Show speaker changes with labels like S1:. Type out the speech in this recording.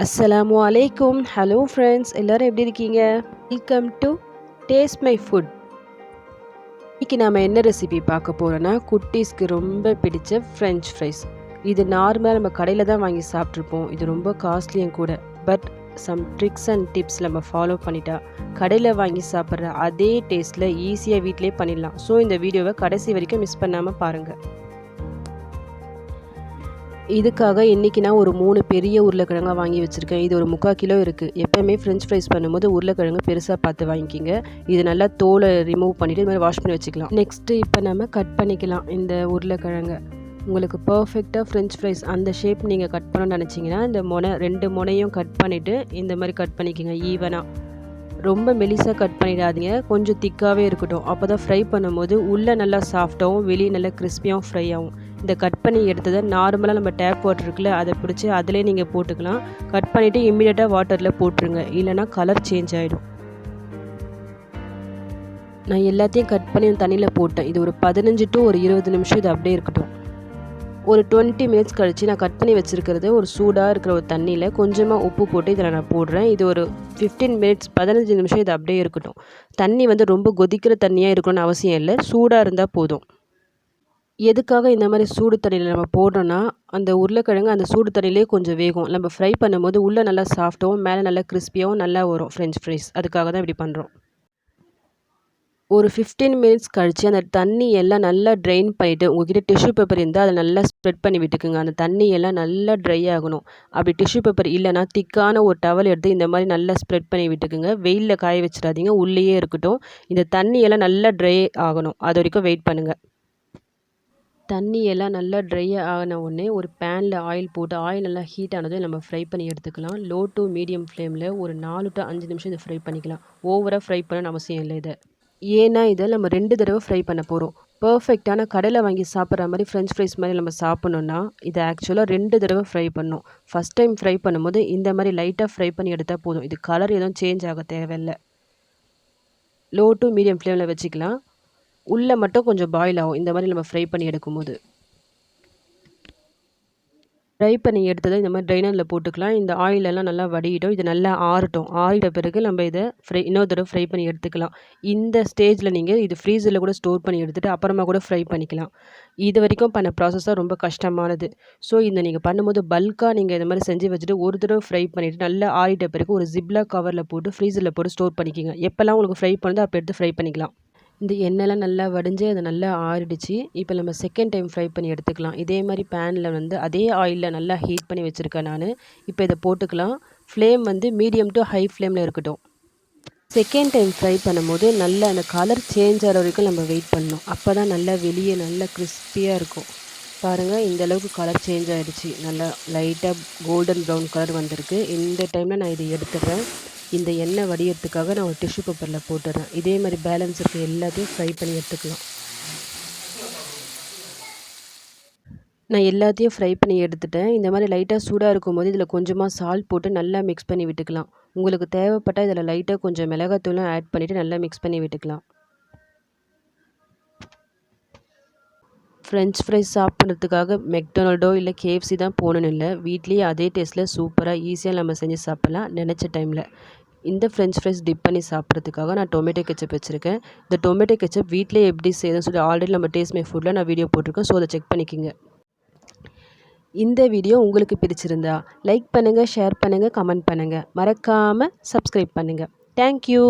S1: அஸ்ஸலாமு அலைக்கும். Hello friends, எல்லோரும் எப்படி இருக்கீங்க? Welcome to taste my foot. இன்றைக்கி நாம் என்ன ரெசிபி பார்க்க போகிறோன்னா, குட்டீஸ்க்கு ரொம்ப பிடிச்ச ஃப்ரெஞ்ச் ஃப்ரைஸ். இது நார்மலாக நம்ம கடையில் தான் வாங்கி சாப்பிட்ருப்போம். இது ரொம்ப காஸ்ட்லியும் கூட. But some tricks and tips நம்ம ஃபாலோ பண்ணிட்டா கடையில் வாங்கி சாப்பிட்ற அதே டேஸ்ட்டில் ஈஸியாக வீட்டிலே பண்ணிடலாம். ஸோ இந்த வீடியோவை கடைசி வரைக்கும் மிஸ் பண்ணாமல் பாருங்கள். இதுக்காக இன்றைக்கி நான் ஒரு 3 பெரிய உருளைக்கிழங்கா வாங்கி வச்சுருக்கேன். இது ஒரு 3/4 கிலோ இருக்குது. எப்போயுமே ஃப்ரெஞ்ச் ஃப்ரைஸ் பண்ணும்போது உருளைக்கிழங்கு பெருசாக பார்த்து வாங்கிக்கிங்க. இது நல்லா தோலை ரிமூவ் பண்ணிவிட்டு இது மாதிரி வாஷ் பண்ணி வச்சுக்கலாம். நெக்ஸ்ட்டு இப்போ நம்ம கட் பண்ணிக்கலாம் இந்த உருளைக்கிழங்கை. உங்களுக்கு பர்ஃபெக்டாக ஃப்ரெஞ்ச் ஃப்ரைஸ் அந்த ஷேப் நீங்கள் கட் பண்ணணும்னு நினச்சிங்கன்னா இந்த 2 முனையும் கட் பண்ணிவிட்டு இந்த மாதிரி கட் பண்ணிக்கோங்க ஈவனாக. ரொம்ப மெலிசாக கட் பண்ணிடாதீங்க, கொஞ்சம் திக்காகவே இருக்கட்டும். அப்போ தான் ஃப்ரை பண்ணும்போது உள்ளே நல்லா சாஃப்டாகவும் வெளியே நல்லா கிறிஸ்பியாகவும் ஃப்ரை ஆகும். இந்த கட் பண்ணி எடுத்ததை நார்மலாக நம்ம டேப் வாட்டர் இருக்குல்ல, அதை பிடிச்சி அதிலே நீங்கள் போட்டுக்கலாம். கட் பண்ணிவிட்டு இம்மிடியேட்டாக வாட்டரில் போட்டுருங்க, இல்லைனா கலர் சேஞ்ச் ஆகிடும். நான் எல்லாத்தையும் கட் பண்ணி தண்ணியில் போட்டேன். இது ஒரு 15 to 20 நிமிஷம் இது அப்படியே இருக்கட்டும். ஒரு 20 மினிட்ஸ் கழித்து நான் கட் பண்ணி வச்சுருக்கிறது ஒரு சூடாக இருக்கிற ஒரு தண்ணியில் கொஞ்சமாக உப்பு போட்டு இதில் நான் போடுறேன். இது ஒரு 15 மினிட்ஸ் 15 நிமிஷம் இது அப்படியே இருக்கட்டும். தண்ணி ரொம்ப கொதிக்கிற தண்ணியாக இருக்கணும்னு அவசியம் இல்லை, சூடாக இருந்தால் போதும். எதுக்காக இந்த மாதிரி சூடு தண்ணியில் நம்ம போடுறோன்னா, அந்த உருளைக்கிழங்கு அந்த சூடு தண்ணியிலே கொஞ்சம் வேகும். நம்ம ஃப்ரை பண்ணும்போது உள்ளே நல்லா சாஃப்டாகவும் மேலே நல்லா கிறிஸ்பியாகவும் நல்லா வரும் ஃப்ரெஞ்ச் ஃப்ரைஸ். அதுக்காக தான் இப்படி பண்ணுறோம். ஒரு 15 மினிட்ஸ் கழித்து அந்த தண்ணி எல்லாம் நல்லா ட்ரெயின் பண்ணிவிட்டு, உங்கள்கிட்ட டிஷ்யூ பேப்பர் இருந்தால் அதை நல்லா ஸ்ப்ரெட் பண்ணி விட்டுக்குங்க. அந்த தண்ணி எல்லாம் நல்லா ட்ரை ஆகணும். அப்படி டிஷ்யூ பேப்பர் இல்லைனா திக்கான ஒரு டவல் எடுத்து இந்த மாதிரி நல்லா ஸ்ப்ரெட் பண்ணி விட்டுக்குங்க. வெயிலில் காய வச்சிடாதீங்க, உள்ளேயே இருக்கட்டும். இந்த தண்ணி எல்லாம் நல்லா ட்ரை ஆகணும், அது வரைக்கும் வெயிட் பண்ணுங்கள். தண்ணி எல்லாம் நல்லா ட்ரை ஆன உடனே ஒரு பேனில் ஆயில் போட்டு ஆயில் நல்லா ஹீட் ஆனதும் நம்ம ஃப்ரை பண்ணி எடுத்துக்கலாம். லோ டு மீடியம் ஃப்ளேமில் ஒரு 4 to 5 நிமிஷம் இதை ஃப்ரை பண்ணிக்கலாம். ஓவராக ஃப்ரை பண்ணணும்னு அவசியம் இல்லை இதை. ஏன்னா இதை நம்ம 2 தடவை ஃப்ரை பண்ண போகிறோம். பர்ஃபெக்டான கடையில் வாங்கி சாப்பிட்ற மாதிரி ஃப்ரெஞ்ச் ஃப்ரைஸ் மாதிரி நம்ம சாப்பிட்ணுன்னா இதை ஆக்சுவலாக 2 தடவை ஃப்ரை பண்ணணும். ஃபஸ்ட் டைம் ஃப்ரை பண்ணும்போது இந்த மாதிரி லைட்டாக ஃப்ரை பண்ணி எடுத்தால் போதும். இது கலர் எதுவும் சேஞ்ச் ஆக தேவையில்லை. லோ டு மீடியம் ஃப்ளேமில் வச்சுக்கலாம். உள்ளே மட்டும் கொஞ்சம் பாயில் ஆகும் இந்த மாதிரி நம்ம ஃப்ரை பண்ணி எடுக்கும்போது. ஃப்ரை பண்ணி எடுத்ததை இந்த மாதிரி ட்ரைனரில் போட்டுக்கலாம். இந்த ஆயிலெல்லாம் நல்லா வடியிடும். இது நல்லா ஆறட்டும். ஆறிட்ட பிறகு நம்ம இதை இன்னொரு தடவை ஃப்ரை பண்ணி எடுத்துக்கலாம். இந்த ஸ்டேஜில் நீங்கள் இது ஃப்ரீசரில் கூட ஸ்டோர் பண்ணி எடுத்துகிட்டு அப்புறமா கூட ஃப்ரை பண்ணிக்கலாம். இது வரைக்கும் பண்ண ப்ராசஸ் தான் ரொம்ப கஷ்டமானது. ஸோ இந்த நீங்கள் பண்ணும்போது பல்காக நீங்கள் இந்த மாதிரி செஞ்சு வச்சுட்டு ஒரு தடவை ஃப்ரை பண்ணிவிட்டு நல்லா ஆறிட்ட பிறகு ஒரு ஜிப்லாக் கவரில் போட்டு ஃப்ரீசரில் போட்டு ஸ்டோர் பண்ணிக்கோங்க. எப்போல்லாம் உங்களுக்கு ஃப்ரை பண்ணுதோ அப்போ எடுத்து ஃப்ரை பண்ணிக்கலாம். இந்த எண்ணெய்லாம் நல்லா வடிஞ்சு அது நல்லா ஆறிடுச்சு. இப்போ நம்ம செகண்ட் டைம் ஃப்ரை பண்ணி எடுத்துக்கலாம். இதே மாதிரி பேனில் அதே ஆயிலில் நல்லா ஹீட் பண்ணி வச்சுருக்கேன் நான். இப்போ இதை போட்டுக்கலாம். ஃப்ளேம் மீடியம் டு ஹை ஃப்ளேமில் இருக்கட்டும். செகண்ட் டைம் ஃப்ரை பண்ணும்போது நல்லா அந்த கலர் சேஞ்ச் ஆகிற வரைக்கும் நம்ம வெயிட் பண்ணணும். அப்போ தான் நல்லா வெளியே நல்லா கிறிஸ்பியாக இருக்கும். பாருங்கள், இந்த அளவுக்கு கலர் சேஞ்ச் ஆகிடுச்சு. நல்லா லைட்டாக கோல்டன் ப்ரௌன் கலர் வந்திருக்கு. இந்த டைமில் நான் இதை எடுத்துடுறேன். இந்த எண்ணெய் வடிகிறதுக்காக நான் ஒரு டிஷ்யூ பேப்பரில் போட்டுடுறேன். இதே மாதிரி பேலன்ஸ் இருக்க எல்லாத்தையும் ஃப்ரை பண்ணி எடுத்துக்கலாம். நான் எல்லாத்தையும் ஃப்ரை பண்ணி எடுத்துட்டேன். இந்த மாதிரி லைட்டாக சூடாக இருக்கும்போது இதில் கொஞ்சமாக சால்ட் போட்டு நல்லா மிக்ஸ் பண்ணி விட்டுக்கலாம். உங்களுக்கு தேவைப்பட்டால் இதில் லைட்டாக கொஞ்சம் மிளகாத்தூளும் ஆட் பண்ணிவிட்டு நல்லா மிக்ஸ் பண்ணி விட்டுக்கலாம். ஃப்ரெஞ்ச் ஃப்ரைஸ் சாப்பிட்றதுக்காக மெக்டொனால்டோ இல்லை கேஎஃப்சி தான் போகணுன்னு இல்லை. வீட்லேயே அதே டேஸ்ட்டில் சூப்பராக ஈஸியாக நம்ம செஞ்சு சாப்பிட்லாம் நினச்ச டைமில். இந்த ஃப்ரெஞ்ச் ஃப்ரைஸ் டிப் பண்ணி சாப்பிட்றதுக்காக நான் டொமேட்டோ கெச்சப் வச்சுருக்கேன். இந்த டொமேட்டோ கெச்சப் வீட்டிலே எப்படி செய்யுதுன்னு சொல்லி ஆல்ரெடி நம்ம டேஸ்ட் மை ஃபுட்டில் நான் வீடியோ போட்டிருக்கேன். ஸோ அதை செக் பண்ணிக்கோங்க. இந்த வீடியோ உங்களுக்கு பிடிச்சிருந்தா லைக் பண்ணுங்கள், ஷேர் பண்ணுங்கள், கமெண்ட் பண்ணுங்கள். மறக்காமல் சப்ஸ்கிரைப் பண்ணுங்கள். தேங்க்யூ.